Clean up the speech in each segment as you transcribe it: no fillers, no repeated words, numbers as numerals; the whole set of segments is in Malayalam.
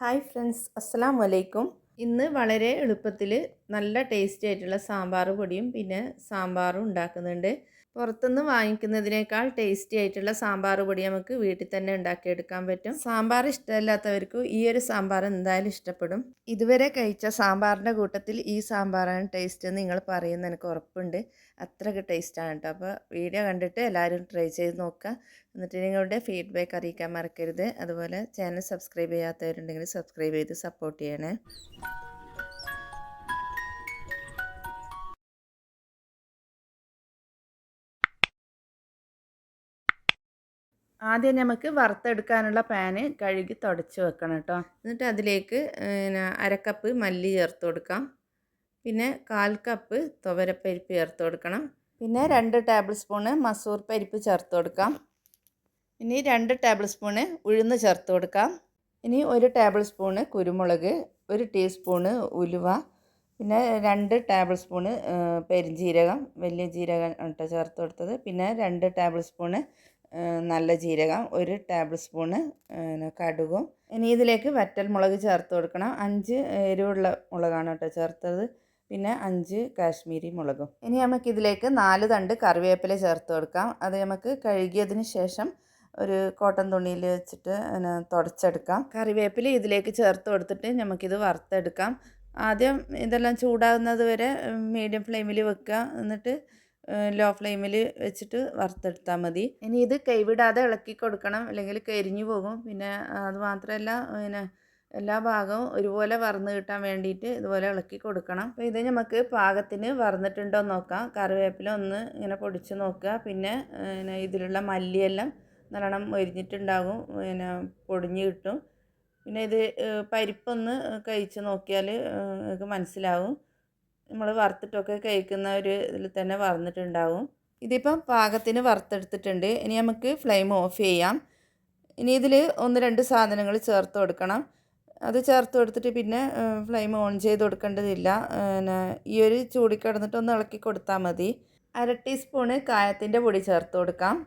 ഹായ് ഫ്രണ്ട്സ്, അസ്സലാമു അലൈക്കും. ഇന്ന് വളരെ എളുപ്പത്തിൽ നല്ല ടേസ്റ്റി ആയിട്ടുള്ള സാമ്പാർ പൊടിയും പിന്നെ സാമ്പാറും ഉണ്ടാക്കുന്നുണ്ട്. പുറത്തുനിന്ന് വാങ്ങിക്കുന്നതിനേക്കാൾ ടേസ്റ്റി ആയിട്ടുള്ള സാമ്പാർ പൊടി നമുക്ക് വീട്ടിൽ തന്നെ ഉണ്ടാക്കിയെടുക്കാൻ പറ്റും. സാമ്പാർ ഇഷ്ടമില്ലാത്തവർക്ക് ഈ ഒരു സാമ്പാർ എന്തായാലും ഇഷ്ടപ്പെടും. ഇതുവരെ കഴിച്ച സാമ്പാറിൻ്റെ കൂട്ടത്തിൽ ഈ സാമ്പാറാണ് ടേസ്റ്റ് എന്ന് നിങ്ങൾ പറയുന്നത് എനിക്ക് ഉറപ്പുണ്ട്. അത്രയ്ക്ക് ടേസ്റ്റാണ് കേട്ടോ. അപ്പോൾ വീഡിയോ കണ്ടിട്ട് എല്ലാവരും ട്രൈ ചെയ്ത് നോക്കുക. എന്നിട്ട് നിങ്ങളുടെ ഫീഡ്ബാക്ക് അറിയിക്കാൻ മറക്കരുത്. അതുപോലെ ചാനൽ സബ്സ്ക്രൈബ് ചെയ്യാത്തവരുണ്ടെങ്കിൽ സബ്സ്ക്രൈബ് ചെയ്ത് സപ്പോർട്ട് ചെയ്യണേ. ആദ്യം നമുക്ക് വറുത്തെടുക്കാനുള്ള പാന് കഴുകി തുടച്ച് വെക്കണം കേട്ടോ. എന്നിട്ട് അതിലേക്ക് അരക്കപ്പ് മല്ലി ചേർത്ത് കൊടുക്കാം. പിന്നെ 1/4 കപ്പ് തുവരപ്പരിപ്പ് ചേർത്ത് കൊടുക്കണം. പിന്നെ 2 ടേബിൾ സ്പൂണ് മസൂർ പരിപ്പ് ചേർത്ത് കൊടുക്കാം. ഇനി 2 ടേബിൾ സ്പൂണ് ഉഴുന്ന് ചേർത്ത് കൊടുക്കാം. ഇനി 1 ടേബിൾ സ്പൂണ് കുരുമുളക്, 1 ടീസ്പൂണ് ഉലുവ, പിന്നെ 2 ടേബിൾ സ്പൂണ് പെരുംജീരകം, വലിയ ജീരകം കേട്ടോ ചേർത്ത് കൊടുത്തത്. പിന്നെ 2 ടേബിൾ സ്പൂണ് നല്ല ജീരകം, 1 ടേബിൾ സ്പൂണ് കടുകും. ഇനി ഇതിലേക്ക് വറ്റൽമുളക് ചേർത്ത് കൊടുക്കണം. 5 എരിവുള്ള മുളകാണ് കേട്ടോ ചേർത്തത്. പിന്നെ 5 കാശ്മീരി മുളകും. ഇനി നമുക്കിതിലേക്ക് 4 തണ്ട് കറിവേപ്പില ചേർത്ത് കൊടുക്കാം. അത് നമുക്ക് കഴുകിയതിന് ശേഷം ഒരു കോട്ടൺ തുണിയിൽ വെച്ചിട്ട് തുടച്ചെടുക്കാം. കറിവേപ്പില ഇതിലേക്ക് ചേർത്ത് കൊടുത്തിട്ട് നമുക്കിത് വറുത്തെടുക്കാം. ആദ്യം ഇതെല്ലാം ചൂടാകുന്നത് വരെ മീഡിയം ഫ്ലെയിമിൽ വെക്കുക. എന്നിട്ട് ലോ ഫ്ലെയിമിൽ വെച്ചിട്ട് വറുത്തെടുത്താൽ മതി. ഇനി ഇത് കൈവിടാതെ ഇളക്കി കൊടുക്കണം, അല്ലെങ്കിൽ കരിഞ്ഞു പോകും. പിന്നെ അത് മാത്രമല്ല എല്ലാ ഭാഗവും ഒരുപോലെ വറന്ന് കിട്ടാൻ വേണ്ടിയിട്ട് ഇതുപോലെ ഇളക്കി കൊടുക്കണം. അപ്പോൾ ഇത് നമുക്ക് പാകത്തിന് വറന്നിട്ടുണ്ടോ എന്ന് നോക്കാം. കറിവേപ്പില ഒന്ന് ഇങ്ങനെ പൊടിച്ച് നോക്കുക. പിന്നെ ഇതിലുള്ള മല്ലിയെല്ലാം നല്ലോണം മൊരിഞ്ഞിട്ടുണ്ടാകും, പൊടിഞ്ഞ് കിട്ടും. പിന്നെ ഇത് പരിപ്പൊന്ന് കഴിച്ച് നോക്കിയാൽ നിങ്ങൾക്ക് മനസ്സിലാവും. നമ്മൾ വറുത്തിട്ടൊക്കെ കഴിക്കുന്ന ഒരു ഇതിൽ തന്നെ വറന്നിട്ടുണ്ടാവും. ഇതിപ്പം പാകത്തിന് വറുത്തെടുത്തിട്ടുണ്ട്. ഇനി നമുക്ക് ഫ്ലെയിം ഓഫ് ചെയ്യാം. ഇനി ഇതിൽ 1-2 സാധനങ്ങൾ ചേർത്ത് കൊടുക്കണം. അത് ചേർത്ത് കൊടുത്തിട്ട് പിന്നെ ഫ്ലെയിം ഓൺ ചെയ്ത് കൊടുക്കേണ്ടതില്ല. ഈ ഒരു ചൂടി കിടന്നിട്ട് ഒന്ന് ഇളക്കി കൊടുത്താൽ മതി. 1/2 ടീസ്പൂണ് കായത്തിൻ്റെ പൊടി ചേർത്ത് കൊടുക്കാം.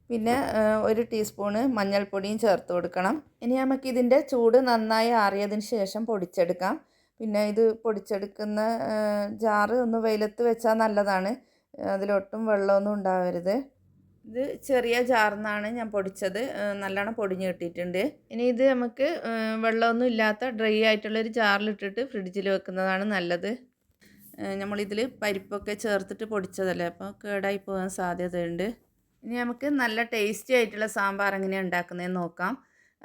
പിന്നെ 1 ടീസ്പൂണ് മഞ്ഞൾപ്പൊടിയും ചേർത്ത് കൊടുക്കണം. ഇനി നമുക്കിതിൻ്റെ ചൂട് നന്നായി ആറിയതിന് ശേഷം പൊടിച്ചെടുക്കാം. പിന്നെ ഇത് പൊടിച്ചെടുക്കുന്ന ജാറ് ഒന്ന് വെയിലത്ത് വെച്ചാൽ നല്ലതാണ്. അതിലൊട്ടും വെള്ളമൊന്നും ഉണ്ടാവരുത്. ഇത് ചെറിയ ജാറിൽ നിന്നാണ് ഞാൻ പൊടിച്ചത്. നല്ലോണം പൊടിഞ്ഞ് കിട്ടിയിട്ടുണ്ട്. ഇനി ഇത് നമുക്ക് വെള്ളമൊന്നും ഇല്ലാത്ത ഡ്രൈ ആയിട്ടുള്ളൊരു ജാറിലിട്ടിട്ട് ഫ്രിഡ്ജിൽ വെക്കുന്നതാണ് നല്ലത്. നമ്മളിതിൽ പരിപ്പൊക്കെ ചേർത്തിട്ട് പൊടിച്ചതല്ലേ, അപ്പോൾ കേടായി പോകാൻ സാധ്യതയുണ്ട്. ഇനി നമുക്ക് നല്ല ടേസ്റ്റി ആയിട്ടുള്ള സാമ്പാർ എങ്ങനെയാണ് ഉണ്ടാക്കുന്നതെന്ന് നോക്കാം.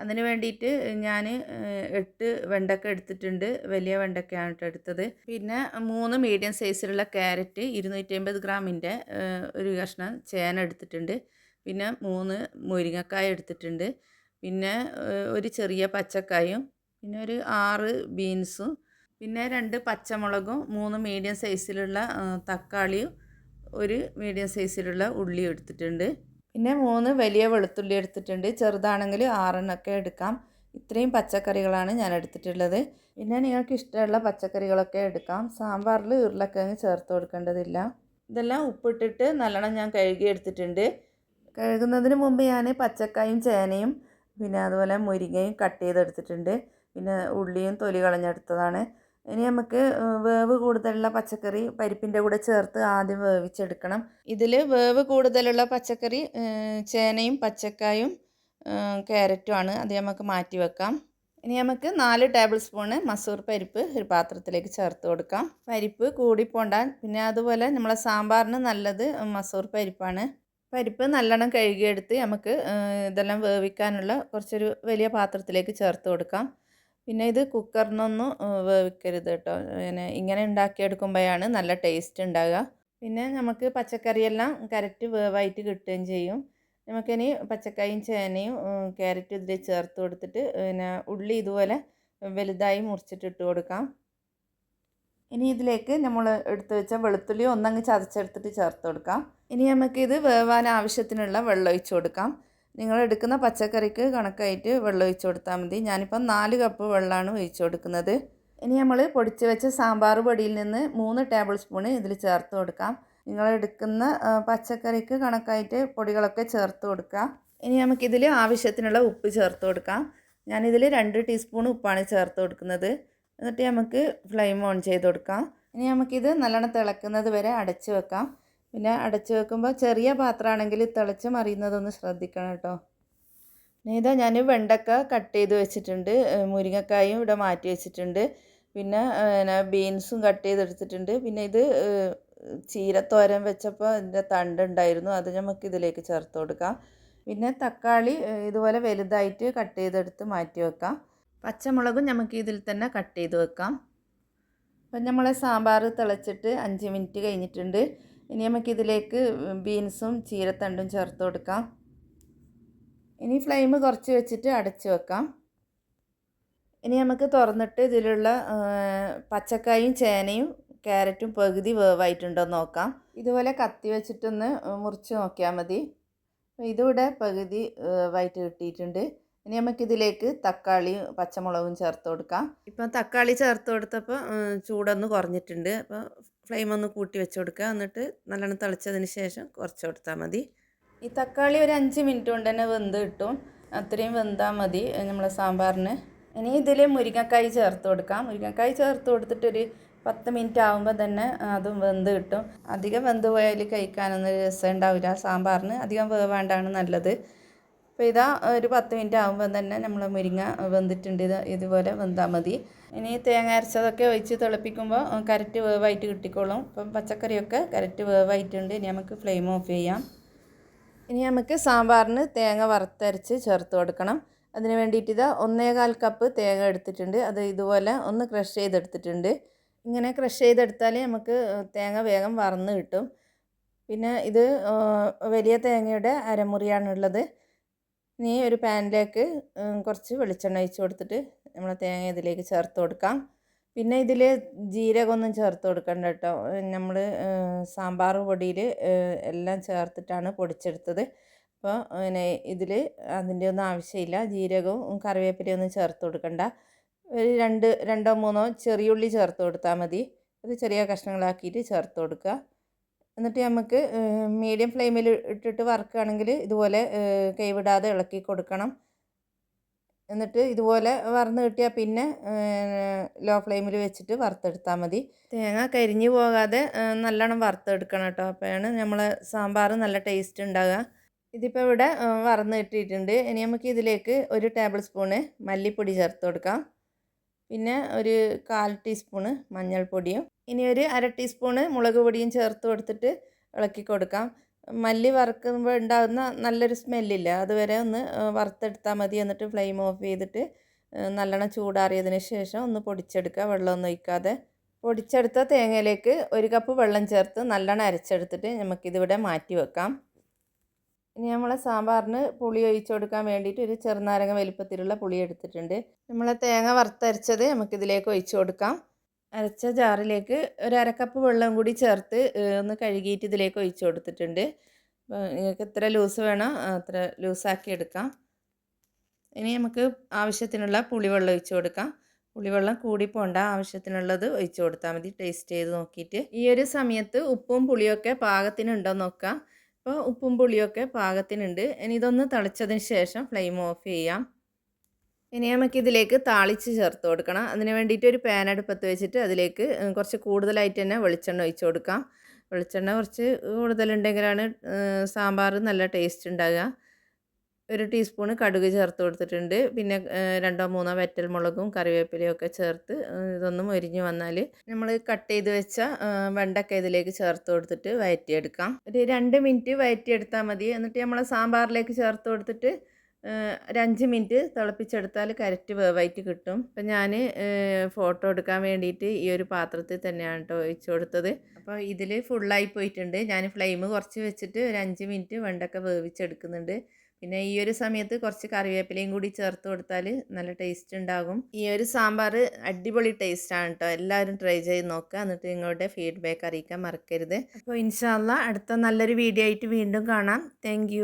അതിന് വേണ്ടിയിട്ട് ഞാൻ 8 വെണ്ടക്ക എടുത്തിട്ടുണ്ട്. വലിയ വെണ്ടക്കയാണ് എടുത്തത്. പിന്നെ 3 മീഡിയം സൈസിലുള്ള ക്യാരറ്റ്, 250 ഗ്രാമിൻ്റെ ഒരു കഷ്ണം ചേന എടുത്തിട്ടുണ്ട്. പിന്നെ 3 മുരിങ്ങക്കായ എടുത്തിട്ടുണ്ട്. പിന്നെ ഒരു ചെറിയ പച്ചക്കായും, പിന്നെ ഒരു 6 ബീൻസും, പിന്നെ 2 പച്ചമുളകും, 3 മീഡിയം സൈസിലുള്ള തക്കാളിയും, 1 മീഡിയം സൈസിലുള്ള ഉള്ളി എടുത്തിട്ടുണ്ട്. പിന്നെ 3 വലിയ വെളുത്തുള്ളി എടുത്തിട്ടുണ്ട്. ചെറുതാണെങ്കിൽ 6 എടുക്കാം. ഇത്രയും പച്ചക്കറികളാണ് ഞാൻ എടുത്തിട്ടുള്ളത്. പിന്നെ നിങ്ങൾക്ക് ഇഷ്ടമുള്ള പച്ചക്കറികളൊക്കെ എടുക്കാം. സാമ്പാറിൽ ഉരുളക്കിഴങ്ങ് ചേർത്ത് കൊടുക്കേണ്ടതില്ല. ഇതെല്ലാം ഉപ്പിട്ടിട്ട് നല്ലോണം ഞാൻ കഴുകി എടുത്തിട്ടുണ്ട്. കഴുകുന്നതിന് മുമ്പ് ഞാൻ പച്ചക്കായും ചേനയും പിന്നെ അതുപോലെ മുരിങ്ങയും കട്ട് ചെയ്തെടുത്തിട്ടുണ്ട്. പിന്നെ ഉള്ളിയും തൊലി കളഞ്ഞെടുത്തതാണ്. ഇനി നമുക്ക് വേവ് കൂടുതലുള്ള പച്ചക്കറി പരിപ്പിൻ്റെ കൂടെ ചേർത്ത് ആദ്യം വേവിച്ചെടുക്കണം. ഇതിൽ വേവ് കൂടുതലുള്ള പച്ചക്കറി ചേനയും പച്ചക്കായും ക്യാരറ്റുമാണ്. അത് നമുക്ക് മാറ്റി വെക്കാം. ഇനി നമുക്ക് 4 ടേബിൾ സ്പൂണ് മസൂർ പരിപ്പ് ഒരു പാത്രത്തിലേക്ക് ചേർത്ത് കൊടുക്കാം. പരിപ്പ് കൂടിപ്പോണ്ടാൻ. പിന്നെ അതുപോലെ നമ്മളെ സാമ്പാറിന് നല്ലത് മസൂർ പരിപ്പാണ്. പരിപ്പ് നല്ലോണം കഴുകിയെടുത്ത് നമുക്ക് ഇതെല്ലാം വേവിക്കാനുള്ള കുറച്ചൊരു വലിയ പാത്രത്തിലേക്ക് ചേർത്ത് കൊടുക്കാം. പിന്നെ ഇത് കുക്കറിനൊന്നും വേവിക്കരുത് കേട്ടോ. ഇങ്ങനെ ഉണ്ടാക്കിയെടുക്കുമ്പോഴാണ് നല്ല ടേസ്റ്റ് ഉണ്ടാകുക. പിന്നെ നമുക്ക് പച്ചക്കറിയെല്ലാം കറക്റ്റ് വേവായിട്ട് കിട്ടുകയും ചെയ്യും. നമുക്കിനി പച്ചക്കായും ചേനയും ക്യാരറ്റും ഇതിൽ ചേർത്ത് കൊടുത്തിട്ട് ഉള്ളി ഇതുപോലെ വലുതായി മുറിച്ചിട്ടിട്ട് കൊടുക്കാം. ഇനി ഇതിലേക്ക് നമ്മൾ എടുത്ത് വെച്ച വെളുത്തുള്ളി ഒന്നങ്ങ് ചതച്ചെടുത്തിട്ട് ചേർത്ത് കൊടുക്കാം. ഇനി നമുക്കിത് വേവാൻ ആവശ്യത്തിനുള്ള വെള്ളം ഒഴിച്ച് കൊടുക്കാം. നിങ്ങൾ എടുക്കുന്ന പച്ചക്കറിക്ക് കണക്കായിട്ട് വെള്ളം ഒഴിച്ച് കൊടുത്താൽ മതി. ഞാനിപ്പം 4 കപ്പ് വെള്ളമാണ് ഒഴിച്ച് കൊടുക്കുന്നത്. ഇനി നമ്മൾ പൊടിച്ച് വെച്ച സാമ്പാർ പൊടിയിൽ നിന്ന് 3 ടേബിൾ സ്പൂണ് ഇതിൽ ചേർത്ത് കൊടുക്കാം. നിങ്ങൾ എടുക്കുന്ന പച്ചക്കറിക്ക് കണക്കായിട്ട് പൊടികളൊക്കെ ചേർത്ത് കൊടുക്കുക. ഇനി നമുക്കിതിൽ ആവശ്യത്തിനുള്ള ഉപ്പ് ചേർത്ത് കൊടുക്കാം. ഞാനിതിൽ 2 ടീസ്പൂൺ ഉപ്പാണ് ചേർത്ത് കൊടുക്കുന്നത്. എന്നിട്ട് നമുക്ക് ഫ്ലെയിം ഓൺ ചെയ്ത് കൊടുക്കാം. ഇനി നമുക്കിത് നല്ലോണം തിളക്കുന്നത് വരെ അടച്ച് വെക്കാം. പിന്നെ അടച്ച് വെക്കുമ്പോൾ ചെറിയ പാത്രമാണെങ്കിൽ തിളച്ച് മറിയുന്നതൊന്ന് ശ്രദ്ധിക്കണം കേട്ടോ. ഇനി ഇതാ ഞാൻ വെണ്ടക്ക കട്ട് ചെയ്ത് വെച്ചിട്ടുണ്ട്, മുരിങ്ങക്കായും ഇവിടെ മാറ്റി വെച്ചിട്ടുണ്ട്, പിന്നെ ബീൻസും കട്ട് ചെയ്തെടുത്തിട്ടുണ്ട്. പിന്നെ ഇത് ചീരത്തോരൻ വെച്ചപ്പോൾ ഇതിൻ്റെ തണ്ടുണ്ടായിരുന്നു, അത് നമുക്ക് ഇതിലേക്ക് ചേർത്ത് കൊടുക്കാം. പിന്നെ തക്കാളി ഇതുപോലെ വലുതായിട്ട് കട്ട് ചെയ്തെടുത്ത് മാറ്റി വെക്കാം. പച്ചമുളകും നമുക്ക് ഇതിൽ തന്നെ കട്ട് ചെയ്ത് വെക്കാം. അപ്പം നമ്മളെ സാമ്പാർ തിളച്ചിട്ട് 5 മിനിറ്റ് കഴിഞ്ഞിട്ടുണ്ട്. ഇനി നമുക്കിതിലേക്ക് ബീൻസും ചീരത്തണ്ടും ചേർത്ത് കൊടുക്കാം. ഇനി ഫ്ലെയിം കുറച്ച് വെച്ചിട്ട് അടച്ച് വെക്കാം. ഇനി നമുക്ക് തുറന്നിട്ട് ഇതിലുള്ള പച്ചക്കായും ചേനയും ക്യാരറ്റും പകുതി വേവായിട്ടുണ്ടോ നോക്കാം. ഇതുപോലെ കത്തി വെച്ചിട്ടൊന്ന് മുറിച്ച് നോക്കിയാൽ മതി. ഇതിവിടെ പകുതി വേവായിട്ട് കിട്ടിയിട്ടുണ്ട്. ഇനി നമുക്കിതിലേക്ക് തക്കാളിയും പച്ചമുളകും ചേർത്ത് കൊടുക്കാം. ഇപ്പം തക്കാളി ചേർത്ത് കൊടുത്തപ്പോൾ ചൂടൊന്ന് കുറഞ്ഞിട്ടുണ്ട്. അപ്പോൾ ഫ്ലെയിം ഒന്ന് കൂട്ടി വെച്ച് കൊടുക്കുക. എന്നിട്ട് നല്ലോണം തിളച്ചതിന് ശേഷം കുറച്ച് കൊടുത്താൽ മതി. ഈ തക്കാളി ഒരു 5 മിനിറ്റ് കൊണ്ട് തന്നെ വെന്ത് കിട്ടും. അത്രയും വെന്താൽ മതി നമ്മളെ സാമ്പാറിന്. ഇനി ഇതിൽ മുരിങ്ങക്കായ് ചേർത്ത് കൊടുക്കാം. മുരിങ്ങക്കായ് ചേർത്ത് കൊടുത്തിട്ടൊരു 10 മിനിറ്റ് ആകുമ്പോൾ തന്നെ അതും വെന്ത് കിട്ടും. അധികം വെന്ത് പോയാൽ കഴിക്കാനൊന്നും രസം ഉണ്ടാവില്ല. സാമ്പാറിന് അധികം വേവാണ്ടാണ് നല്ലത്. അപ്പോൾ ഇതാ ഒരു 10 മിനിറ്റ് ആകുമ്പോൾ തന്നെ നമ്മൾ മുരിങ്ങ വെന്തിട്ടുണ്ട്. ഇതുപോലെ വെന്താൽ മതി. ഇനി തേങ്ങ അരച്ചതൊക്കെ ഒഴിച്ച് തിളപ്പിക്കുമ്പോൾ കറക്റ്റ് വേവായിട്ട് കിട്ടിക്കോളും. ഇപ്പം പച്ചക്കറിയൊക്കെ കറക്റ്റ് വേവായിട്ടുണ്ട്. ഇനി നമുക്ക് ഫ്ലെയിം ഓഫ് ചെയ്യാം. ഇനി നമുക്ക് സാമ്പാറിന് തേങ്ങ വറുത്തരച്ച് ചേർത്ത് കൊടുക്കണം. അതിന് വേണ്ടിയിട്ട് ഇതാ 1/4 കപ്പ് തേങ്ങ എടുത്തിട്ടുണ്ട്. അത് ഇതുപോലെ ഒന്ന് ക്രഷ് ചെയ്തെടുത്തിട്ടുണ്ട്. ഇങ്ങനെ ക്രഷ് ചെയ്തെടുത്താൽ നമുക്ക് തേങ്ങ വേഗം വറന്ന് കിട്ടും. പിന്നെ ഇത് വലിയ തേങ്ങയുടെ അരമുറിയാണുള്ളത്. ഇനി ഒരു പാനിലേക്ക് കുറച്ച് വെളിച്ചെണ്ണ ഒഴിച്ച് കൊടുത്തിട്ട് നമ്മൾ തേങ്ങ ഇതിലേക്ക് ചേർത്ത് കൊടുക്കാം. പിന്നെ ഇതിൽ ജീരകമൊന്നും ചേർത്ത് കൊടുക്കണ്ട കേട്ടോ. നമ്മൾ സാമ്പാർ പൊടിയിൽ എല്ലാം ചേർത്തിട്ടാണ് പൊടിച്ചെടുത്തത്. അപ്പോൾ പിന്നെ ഇതിൽ അതിൻ്റെ ഒന്നും ആവശ്യമില്ല. ജീരകവും കറിവേപ്പിലയൊന്നും ചേർത്ത് കൊടുക്കണ്ട. ഒരു രണ്ടോ മൂന്നോ ചെറിയുള്ളി ചേർത്ത് കൊടുത്താൽ മതി. അത് ചെറിയ കഷ്ണങ്ങളാക്കിയിട്ട് ചേർത്ത് കൊടുക്കുക. എന്നിട്ട് നമുക്ക് മീഡിയം ഫ്ലെയിമിൽ ഇട്ടിട്ട് വറുക്കുകയാണെങ്കിൽ ഇതുപോലെ കൈവിടാതെ ഇളക്കി കൊടുക്കണം. എന്നിട്ട് ഇതുപോലെ വറന്ന് കിട്ടിയാൽ പിന്നെ ലോ ഫ്ലെയിമിൽ വെച്ചിട്ട് വറുത്തെടുത്താൽ മതി. തേങ്ങ കരിഞ്ഞു പോകാതെ നല്ലോണം വറുത്തെടുക്കണം കേട്ടോ. അപ്പോഴാണ് നമ്മളെ സാമ്പാർ നല്ല ടേസ്റ്റ് ഉണ്ടാകുക. ഇതിപ്പോൾ ഇവിടെ വറന്ന് കിട്ടിയിട്ടുണ്ട്. ഇനി നമുക്ക് ഇതിലേക്ക് 1 ടേബിൾ സ്പൂണ് മല്ലിപ്പൊടി ചേർത്ത് കൊടുക്കാം. പിന്നെ ഒരു 1/4 ടീസ്പൂണ് മഞ്ഞൾപ്പൊടിയും ഇനി ഒരു 1/2 ടീസ്പൂണ് മുളക് പൊടിയും ചേർത്ത് കൊടുത്തിട്ട് ഇളക്കി കൊടുക്കാം. മല്ലി വറുക്കുമ്പോൾ ഉണ്ടാകുന്ന നല്ലൊരു സ്മെല്ലില്ല, അതുവരെ ഒന്ന് വറുത്തെടുത്താൽ മതി. എന്നിട്ട് ഫ്ലെയിം ഓഫ് ചെയ്തിട്ട് നല്ലോണം ചൂടാറിയതിന് ശേഷം ഒന്ന് പൊടിച്ചെടുക്കുക, വെള്ളമൊന്നും ഒഴിക്കാതെ. പൊടിച്ചെടുത്ത തേങ്ങയിലേക്ക് 1 കപ്പ് വെള്ളം ചേർത്ത് നല്ലോണം അരച്ചെടുത്തിട്ട് നമുക്കിതിവിടെ മാറ്റി വെക്കാം. ഇനി നമ്മളെ സാമ്പാറിന് പുളി ഒഴിച്ച് കൊടുക്കാൻ വേണ്ടിയിട്ട് ഒരു ചെറുനാരങ്ങ വലിപ്പത്തിലുള്ള പുളി എടുത്തിട്ടുണ്ട്. നമ്മളെ തേങ്ങ വറുത്തരച്ചത് നമുക്കിതിലേക്ക് ഒഴിച്ച് കൊടുക്കാം. അരച്ച ജാറിലേക്ക് ഒരു 1/2 കപ്പ് വെള്ളം കൂടി ചേർത്ത് ഒന്ന് കഴുകിയിട്ട് ഇതിലേക്ക് ഒഴിച്ച് കൊടുത്തിട്ടുണ്ട്. നിങ്ങൾക്ക് എത്ര ലൂസ് വേണോ അത്ര ലൂസാക്കി എടുക്കാം. ഇനി നമുക്ക് ആവശ്യത്തിനുള്ള പുളിവെള്ളം ഒഴിച്ച് കൊടുക്കാം. പുളിവെള്ളം കൂടി പോണ്ട, ആവശ്യത്തിനുള്ളത് ഒഴിച്ച് കൊടുത്താൽ മതി. ടേസ്റ്റ് ചെയ്ത് നോക്കിയിട്ട് ഈ ഒരു സമയത്ത് ഉപ്പും പുളിയൊക്കെ പാകത്തിനുണ്ടോ നോക്കാം. അപ്പോൾ ഉപ്പും പുളിയൊക്കെ പാകത്തിനുണ്ട്. ഇനി ഇതൊന്ന് തിളച്ചതിന് ശേഷം ഫ്ലെയിം ഓഫ് ചെയ്യാം. ഇനി നമുക്കിതിലേക്ക് താളിച്ച് ചേർത്ത് കൊടുക്കണം. അതിന് വേണ്ടിയിട്ട് ഒരു പാൻ അടുപ്പത്ത് വെച്ചിട്ട് അതിലേക്ക് കുറച്ച് കൂടുതലായിട്ട് തന്നെ വെളിച്ചെണ്ണ ഒഴിച്ച് കൊടുക്കാം. വെളിച്ചെണ്ണ കുറച്ച് കൂടുതലുണ്ടെങ്കിലാണ് സാമ്പാർ നല്ല ടേസ്റ്റ് ഉണ്ടാകുക. 1 ടീസ്പൂണ് കടുക് ചേർത്ത് കൊടുത്തിട്ടുണ്ട്. പിന്നെ 2-3 വറ്റൽമുളകും കറിവേപ്പിലയും ഒക്കെ ചേർത്ത് ഇതൊന്നും മൊരിഞ്ഞ് വന്നാൽ നമ്മൾ കട്ട് ചെയ്ത് വെച്ച വെണ്ടക്ക ഇതിലേക്ക് ചേർത്ത് കൊടുത്തിട്ട് വഴറ്റിയെടുക്കാം. ഒരു 2 മിനിറ്റ് വഴറ്റിയെടുത്താൽ മതി. എന്നിട്ട് നമ്മൾ സാമ്പാറിലേക്ക് ചേർത്ത് കൊടുത്തിട്ട് ഒരു 5 മിനിറ്റ് തിളപ്പിച്ചെടുത്താൽ കറക്റ്റ് വേവായിട്ട് കിട്ടും. അപ്പം ഞാൻ ഫോട്ടോ എടുക്കാൻ വേണ്ടിയിട്ട് ഈ ഒരു പാത്രത്തിൽ തന്നെയാണ് കേട്ടോ ഒഴിച്ച് കൊടുത്തത്. അപ്പോൾ ഇതിൽ ഫുള്ളായി പോയിട്ടുണ്ട്. ഞാൻ ഫ്ലെയിം കുറച്ച് വെച്ചിട്ട് ഒരു 5 മിനിറ്റ് വെണ്ടക്ക വേവിച്ചെടുക്കുന്നുണ്ട്. പിന്നെ ഈ ഒരു സമയത്ത് കുറച്ച് കറിവേപ്പിലയും കൂടി ചേർത്ത് കൊടുത്താൽ നല്ല ടേസ്റ്റ് ഉണ്ടാകും. ഈ ഒരു സാമ്പാർ അടിപൊളി ടേസ്റ്റാണ് കേട്ടോ. എല്ലാവരും ട്രൈ ചെയ്ത് നോക്കുക. എന്നിട്ട് നിങ്ങളുടെ ഫീഡ്ബാക്ക് അറിയിക്കാൻ മറക്കരുത്. അപ്പോൾ ഇൻഷാ അല്ലാഹ് അടുത്ത നല്ലൊരു വീഡിയോ ആയിട്ട് വീണ്ടും കാണാം. താങ്ക്